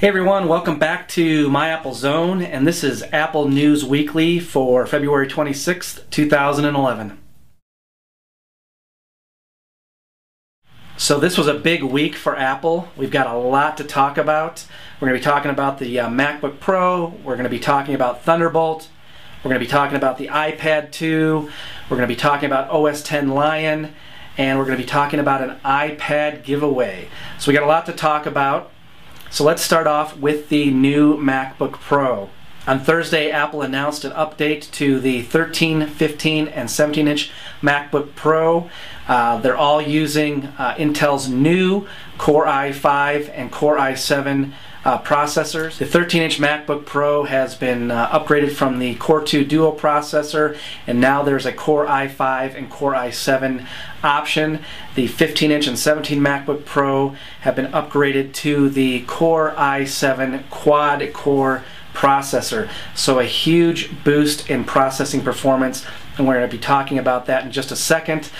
Hey everyone, welcome back to My Apple Zone, and this is Apple News Weekly for February 26th, 2011. So this was a big week for Apple. We've got a lot to talk about. We're going to be talking about the MacBook Pro, we're going to be talking about ThunderBolt, we're going to be talking about the iPad 2, we're going to be talking about OS X Lion, and we're going to be talking about an iPad giveaway. So we got a lot to talk about. So let's start off with the new MacBook Pro. On Thursday, Apple announced an update to the 13, 15, and 17-inch MacBook Pro. They're all using Intel's new Core i5 and Core i7 processors. The 13-inch MacBook Pro has been upgraded from the Core 2 Duo processor, and now there's a Core i5 and Core i7 option. The 15-inch and 17 MacBook Pro have been upgraded to the Core i7 quad-core processor. So a huge boost in processing performance, and we're going to be talking about that in just a second.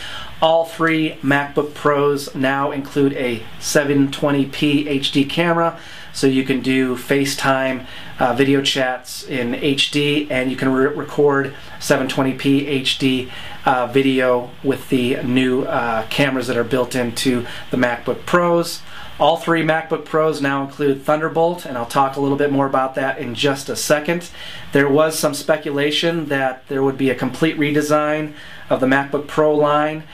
All three MacBook Pros now include a 720p HD camera, so you can do FaceTime video chats in HD, and you can record 720p HD video with the new cameras that are built into the MacBook Pros. All three MacBook Pros now include ThunderBolt, and I'll talk a little bit more about that in just a second. There was some speculation that there would be a complete redesign of the MacBook Pro line,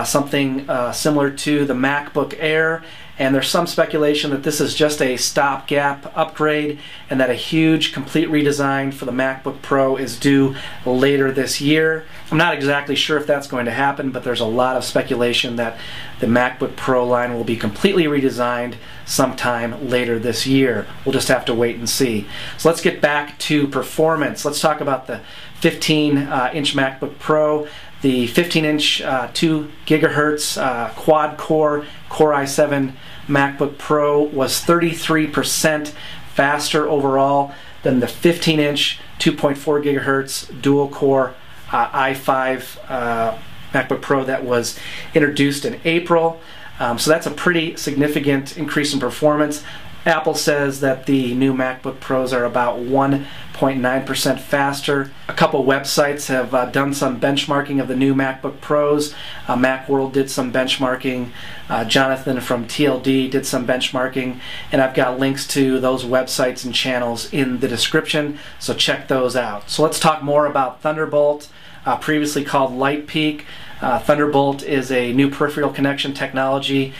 something similar to the MacBook Air, and there's some speculation that this is just a stopgap upgrade and that a huge complete redesign for the MacBook Pro is due later this year. I'm not exactly sure if that's going to happen, but there's a lot of speculation that the MacBook Pro line will be completely redesigned sometime later this year. We'll just have to wait and see. So let's get back to performance. Let's talk about the 15-inch MacBook Pro. The 15-inch 2 GHz quad-core Core i7 MacBook Pro was 33% faster overall than the 15-inch 2.4 GHz dual-core i5 MacBook Pro that was introduced in April. So that's a pretty significant increase in performance. Apple says that the new MacBook Pros are about 1.9% faster. A couple websites have done some benchmarking of the new MacBook Pros. MacWorld did some benchmarking. Jonathan from TLD did some benchmarking, and I've got links to those websites and channels in the description, so check those out. So let's talk more about Thunderbolt, previously called LightPeak. Thunderbolt is a new peripheral connection technology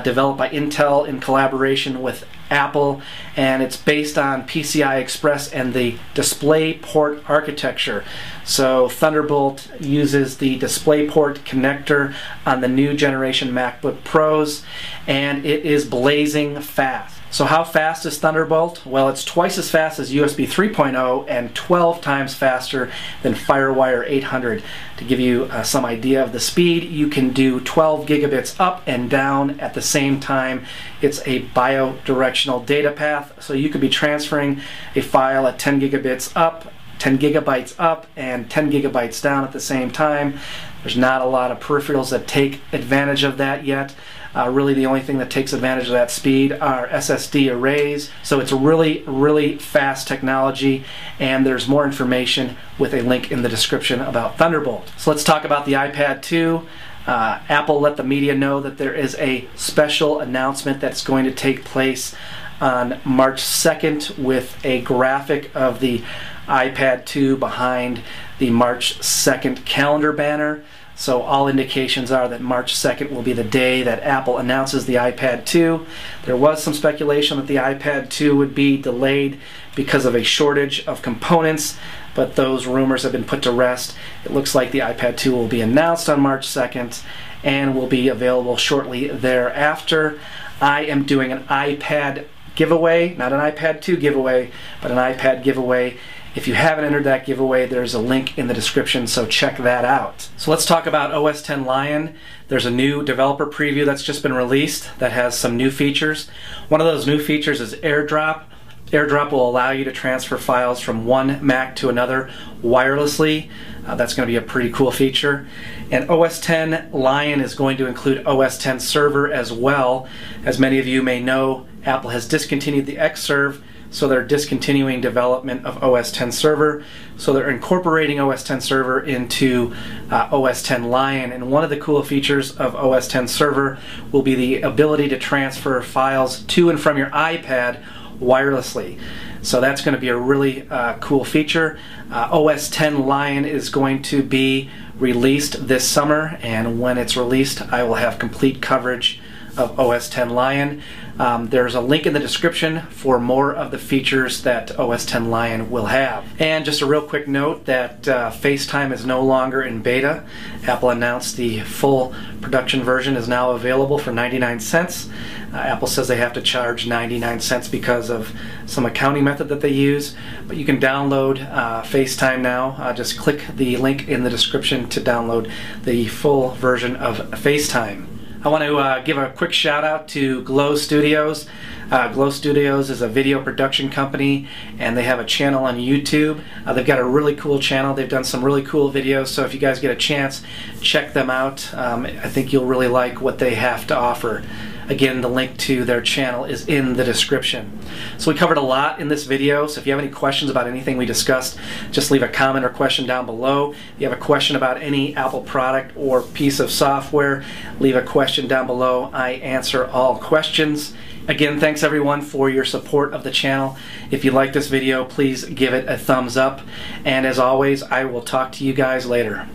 developed by Intel in collaboration with Apple, and it's based on PCI Express and the DisplayPort architecture. So Thunderbolt uses the DisplayPort connector on the new generation MacBook Pros, and it is blazing fast. So how fast is Thunderbolt? Well, it's twice as fast as USB 3.0 and 12 times faster than FireWire 800. To give you some idea of the speed, you can do 12 gigabits up and down at the same time. It's a bidirectional data path, so you could be transferring a file at 10 gigabits up, 10 gigabytes up, and 10 gigabytes down at the same time. There's not a lot of peripherals that take advantage of that yet. Really the only thing that takes advantage of that speed are SSD arrays. So it's a really fast technology, and there's more information with a link in the description about Thunderbolt. So let's talk about the iPad 2. Apple let the media know that there is a special announcement that's going to take place on March 2nd with a graphic of the iPad 2 behind the March 2nd calendar banner. So all indications are that March 2nd will be the day that Apple announces the iPad 2. There was some speculation that the iPad 2 would be delayed because of a shortage of components, but those rumors have been put to rest. It looks like the iPad 2 will be announced on March 2nd and will be available shortly thereafter. I am doing an iPad giveaway, not an iPad 2 giveaway, but an iPad giveaway. If you haven't entered that giveaway, there's a link in the description, so check that out. So let's talk about OS X Lion. There's a new developer preview that's just been released that has some new features. One of those new features is AirDrop. AirDrop will allow you to transfer files from one Mac to another wirelessly. That's going to be a pretty cool feature. And OS X Lion is going to include OS X Server as well. As many of you may know, Apple has discontinued the Xserve, so they're discontinuing development of OS X Server. So they're incorporating OS X Server into OS X Lion. And one of the cool features of OS X Server will be the ability to transfer files to and from your iPad wirelessly. So that's going to be a really cool feature. OS X Lion is going to be released this summer, and when it's released I will have complete coverage of OS X Lion. There's a link in the description for more of the features that OS X Lion will have. And just a real quick note that FaceTime is no longer in beta. Apple announced the full production version is now available for 99 cents. Apple says they have to charge 99 cents because of some accounting method that they use, but you can download FaceTime now. Just click the link in the description to download the full version of FaceTime. I want to give a quick shout out to Glow Studios. Glow Studios is a video production company, and they have a channel on YouTube. They've got a really cool channel. They've done some really cool videos, so if you guys get a chance, check them out. I think you'll really like what they have to offer. Again, the link to their channel is in the description. So we covered a lot in this video, so if you have any questions about anything we discussed, just leave a comment or question down below. If you have a question about any Apple product or piece of software, leave a question down below. I answer all questions. Again, thanks everyone for your support of the channel. If you like this video, please give it a thumbs up. And as always, I will talk to you guys later.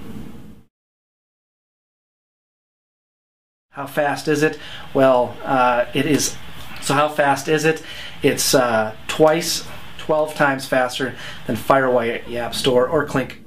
How fast is it? Well, it is. So how fast is it? It's 12 times faster than Firewire App Store or Clink